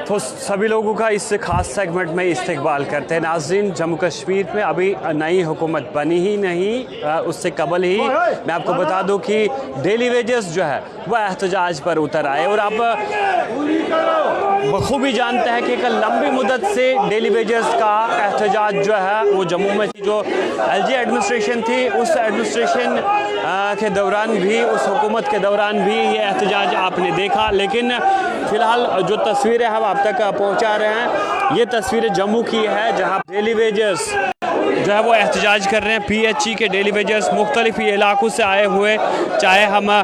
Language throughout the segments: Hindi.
तो सभी लोगों का इस खास सेगमेंट में इस्तकबाल करते हैं। नाज़रीन, जम्मू कश्मीर में अभी नई हुकूमत बनी ही नहीं, उससे कबल ही मैं आपको बता दूं कि डेली वेजेस जो है वह एहतजाज पर उतर आए। और आप बखूबी जानते हैं कि एक लंबी मुद्दत से डेली वेजेस का एहतजाज जो है वो जम्मू में जो LG एडमिनिस्ट्रेशन थी, उस एडमिनिस्ट्रेशन के दौरान भी, उस हुकूमत के दौरान भी ये एहतजाज आपने देखा। लेकिन फ़िलहाल जो तस्वीरें हम आप तक पहुंचा रहे हैं, ये तस्वीरें जम्मू की है, जहां डेली वेजर्स जो है वो एहतजाज कर रहे हैं। PHE के डेली वेजर्स मुख्तलिफ इलाकों से आए हुए, चाहे हम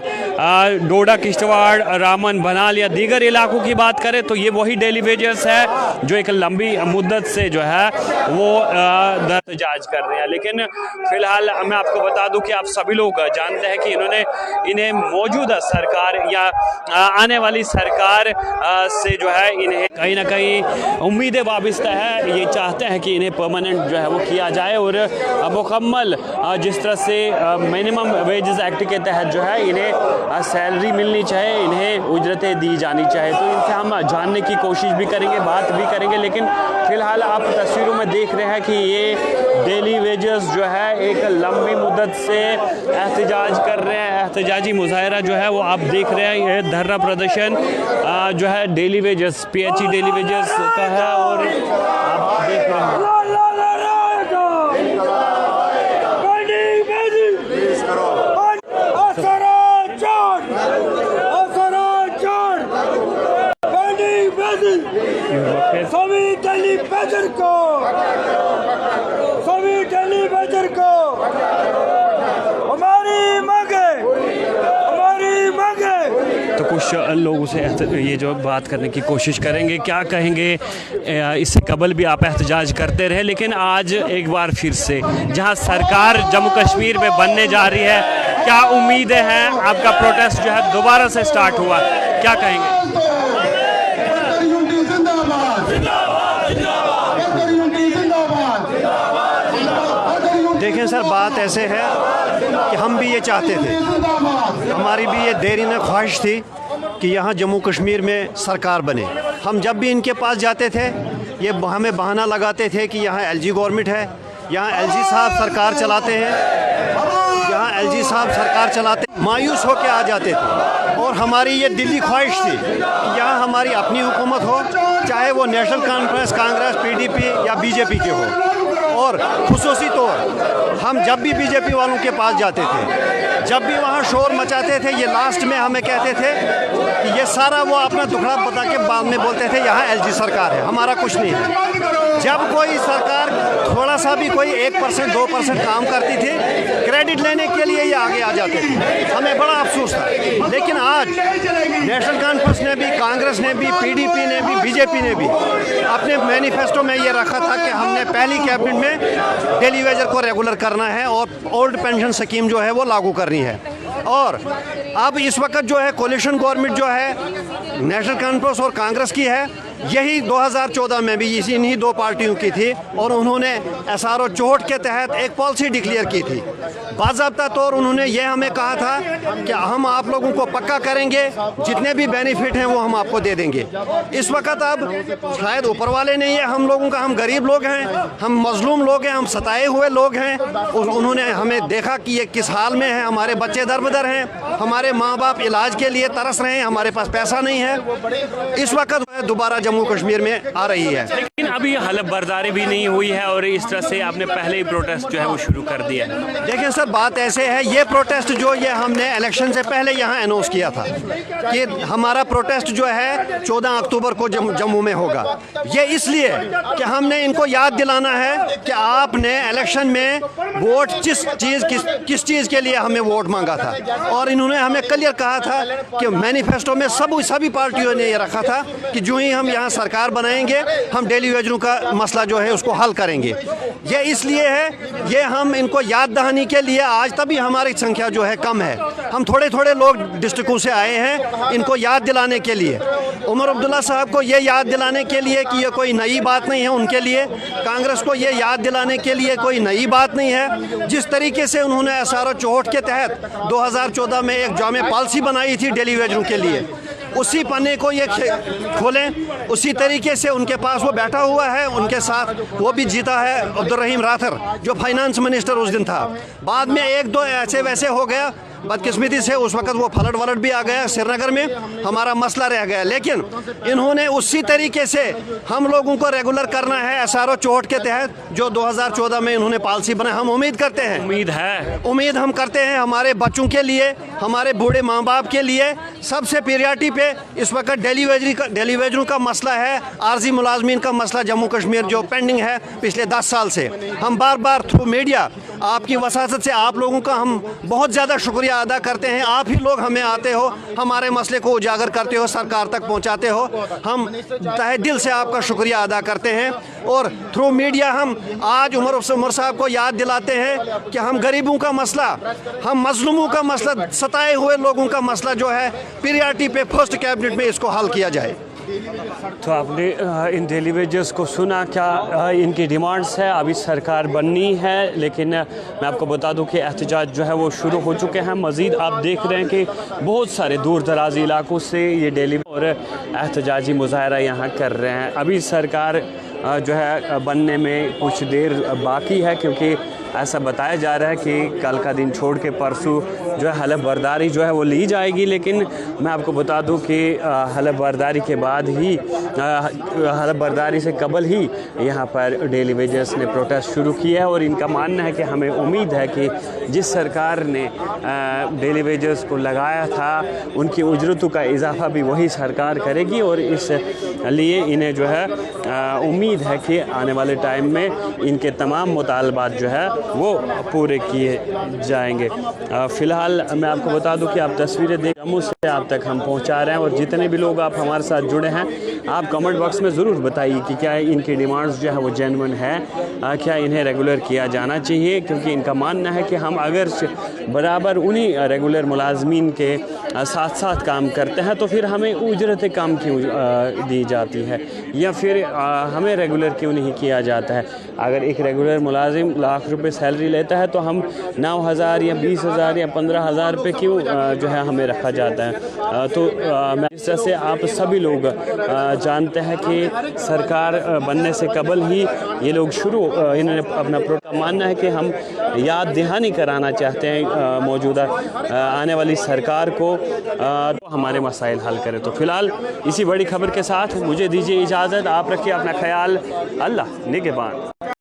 डोडा, किश्तवाड़, रामन, बनाल या दीगर इलाकों की बात करें तो ये वही डेली वेजर्स है जो एक लंबी मुद्दत से जो है वो एहतजाज कर रहे हैं। लेकिन फ़िलहाल मैं आपको बता दूं कि आप सभी लोग जानते हैं कि इन्हें मौजूदा सरकार या आने वाली सरकार से जो है इन्हें कहीं ना कहीं उम्मीदें वाबस्ता है। ये चाहते हैं कि इन्हें परमानेंट जो है वो किया जाए और मुकम्मल जिस तरह से मिनिमम वेजेस एक्ट के तहत जो है इन्हें सैलरी मिलनी चाहिए, इन्हें उजरतें दी जानी चाहिए। तो इनसे हम जानने की कोशिश भी करेंगे, बात भी करेंगे। लेकिन फ़िलहाल आप तस्वीरों में देख रहे हैं कि ये डेली वेजर्स जो है एक लंबी मुद्दत से एहतजाज कर रहे हैं। एहतजाजी मुजाहरा जो है वो आप देख रहे हैं, ये धरना प्रदर्शन जो है daily wagers, PHE daily wagers का है। और आप देख रहे हैं सभी डेली वेजर को हमारी मांगे। तो कुछ लोगों से ये जो बात करने की कोशिश करेंगे, क्या कहेंगे। इससे कबल भी आप एहतजाज करते रहे, लेकिन आज एक बार फिर से जहां सरकार जम्मू कश्मीर में बनने जा रही है, क्या उम्मीदें हैं? आपका प्रोटेस्ट जो है दोबारा से स्टार्ट हुआ, क्या कहेंगे? देखें सर, बात ऐसे है कि हम भी ये चाहते थे, हमारी भी ये देरीन ख्वाहिश थी कि यहाँ जम्मू कश्मीर में सरकार बने। हम जब भी इनके पास जाते थे ये हमें बहाना लगाते थे कि यहाँ LG गवर्नमेंट है, यहाँ LG साहब सरकार चलाते हैं, यहाँ LG साहब सरकार चलाते, मायूस होकर आ जाते थे। और हमारी ये दिली ख्वाहिश थी कि यहाँ हमारी अपनी हुकूमत हो, चाहे वो नेशनल कॉन्फ्रेंस, कांग्रेस, PDP या BJP के हो। और खुसूसी तौर हम जब भी BJP वालों के पास जाते थे, जब भी वहाँ शोर मचाते थे, ये लास्ट में हमें कहते थे कि ये सारा वो अपना दुखड़ा बता के बाद में बोलते थे यहाँ LG सरकार है, हमारा कुछ नहीं है। जब कोई सरकार थोड़ा सा भी कोई 1%, 2% काम करती थी, क्रेडिट लेने के लिए ये आगे आ जाते थे। हमें बड़ा अफसोस था। लेकिन आज नेशनल कॉन्फ्रेंस ने भी, कांग्रेस ने भी, PDP ने भी, BJP ने भी अपने मैनिफेस्टो में ये रखा था कि हमने पहली कैबिनेट में डेली वेजर को रेगुलर करना है और ओल्ड पेंशन स्कीम जो है वो लागू करनी है। और अब इस वक्त जो है कोलिशन गवर्नमेंट जो है नेशनल कॉन्फ्रेंस और कांग्रेस की है, यही 2014 में भी इन्हीं दो पार्टियों की थी और उन्होंने SRO 64 के तहत एक पॉलिसी डिक्लेयर की थी। बाज़ाब्ता तौर उन्होंने ये हमें कहा था कि हम आप लोगों को पक्का करेंगे, जितने भी बेनिफिट हैं वो हम आपको दे देंगे। इस वक्त अब शायद ऊपर वाले नहीं है हम लोगों का, हम गरीब लोग हैं, हम मजलूम लोग हैं, हम सताए हुए लोग हैं। और उन्होंने हमें देखा कि ये किस हाल में है, हमारे बच्चे दरबदर हैं, हमारे माँ बाप इलाज के लिए तरस रहे हैं, हमारे पास पैसा नहीं है। इस वक्त दोबारा जम्मू कश्मीर में आ रही है। लेकिन अभी हलफ बर्दारी भी नहीं हुई है और इस तरह से आपने पहले ही प्रोटेस्ट जो है वो शुरू कर दिया है। देखिए सर, बात ऐसे है, ये प्रोटेस्ट जो ये हमने इलेक्शन से पहले यहाँ अनाउंस किया था कि हमारा प्रोटेस्ट जो है 14 अक्टूबर को जम्मू में होगा। ये इसलिए कि हमने इनको याद दिलाना है कि आपने इलेक्शन में वोट किस चीज़ के लिए हमें वोट मांगा था। और इन्होंने हमें क्लियर कहा था कि मैनिफेस्टो में सभी पार्टियों ने ये रखा था कि जो ही हम यहाँ यहाँ सरकार बनाएंगे हम डेली वेजरों का मसला जो है उसको हल करेंगे। ये इसलिए है, ये हम इनको याद दहानी के लिए, आज तभी हमारी संख्या जो है कम है, हम थोड़े थोड़े लोग डिस्ट्रिक्टों से आए हैं इनको याद दिलाने के लिए, उमर अब्दुल्ला साहब को ये याद दिलाने के लिए कि ये कोई नई बात नहीं है उनके लिए, कांग्रेस को ये याद दिलाने के लिए कोई नई बात नहीं है। जिस तरीके से उन्होंने SRO 64 के तहत 2014 में एक जामे पॉलिसी बनाई थी डेली वेजरों के लिए, उसी पन्ने को ये खोलें, उसी तरीके से उनके पास वो बैठा हुआ है, उनके साथ वो भी जीता है अब्दुल रहीम राथर जो फाइनेंस मिनिस्टर उस दिन था। बाद में एक दो ऐसे वैसे हो गया, बदकिस्मती से उस वक्त वो फलट वलट भी आ गया, श्रीनगर में हमारा मसला रह गया, लेकिन इन्होंने उसी तरीके से हम लोगों को रेगुलर करना है SRO 64 के तहत जो 2014 में इन्होंने पॉलिसी बनाई। हम उम्मीद करते हैं, उम्मीद हम करते हैं हमारे बच्चों के लिए, हमारे बूढ़े माँ बाप के लिए सबसे प्रियॉरिटी पे इस वक्त डेली वेजरों का मसला है, आर्जी मुलाजमीन का मसला जम्मू कश्मीर जो पेंडिंग है पिछले 10 साल से। हम बार बार थ्रू मीडिया आपकी वसासत से आप लोगों का हम बहुत ज़्यादा शुक्रिया अदा करते हैं। आप ही लोग हमें आते हो, हमारे मसले को उजागर करते हो, सरकार तक पहुंचाते हो, हम तहे दिल से आपका शुक्रिया अदा करते हैं। और थ्रू मीडिया हम आज उमर साहब को याद दिलाते हैं कि हम गरीबों का मसला, हम मजलूमों का मसला, सताए हुए लोगों का मसला जो है प्रियॉरिटी पे फर्स्ट कैबिनेट में इसको हल किया जाए। तो आपने इन डेली वेजेस को सुना, क्या इनकी डिमांड्स है। अभी सरकार बननी है, लेकिन मैं आपको बता दूं कि एहतजाज जो है वो शुरू हो चुके हैं। मज़ीद आप देख रहे हैं कि बहुत सारे दूर दराज इलाकों से ये डेली और एहतजाजी मुजाहरा यहाँ कर रहे हैं। अभी सरकार जो है बनने में कुछ देर बाकी है, क्योंकि ऐसा बताया जा रहा है कि कल का दिन छोड़ के परसों जो है हलफ बर्दारी जो है वो ली जाएगी। लेकिन मैं आपको बता दूं कि हलफ बर्दारी के बाद ही, हलफ बर्दारी से कबल ही यहाँ पर डेली वेजर्स ने प्रोटेस्ट शुरू किया है। और इनका मानना है कि हमें उम्मीद है कि जिस सरकार ने डेली वेजर्स को लगाया था उनकी उजरतों का इजाफा भी वही सरकार करेगी, और इस लिए इन्हें जो है उम्मीद है कि आने वाले टाइम में इनके तमाम मुतालबात जो है वो पूरे किए जाएंगे। फ़िलहाल मैं आपको बता दूं कि आप तस्वीरें देख, जम्मू से आप तक हम पहुंचा रहे हैं। और जितने भी लोग आप हमारे साथ जुड़े हैं, आप कमेंट बॉक्स में ज़रूर बताइए कि क्या इनकी डिमांड्स जो है वो जेन्युइन है, क्या इन्हें रेगुलर किया जाना चाहिए। क्योंकि इनका मानना है कि हम अगर बराबर उन्हीं रेगुलर मुलाजमीन के साथ साथ काम करते हैं तो फिर हमें उजरत काम क्यों दी जाती है, या फिर हमें रेगुलर क्यों नहीं किया जाता है। अगर एक रेगुलर मुलाजिम लाख रुपए सैलरी लेता है तो हम 9,000 या 20,000 या 15,000 रुपये क्यों जो है हमें रखा जाता है। तो मैं इस तरह से आप सभी लोग जानते हैं कि सरकार बनने से कबल ही ये लोग इन्होंने अपना प्रोग्राम मानना है कि हम याद दहानी कराना चाहते हैं मौजूदा आने वाली सरकार को, तो हमारे मसाइल हल करें। तो फिलहाल इसी बड़ी खबर के साथ मुझे दीजिए इजाज़त। आप रखिए अपना ख्याल। अल्लाह निगहबान।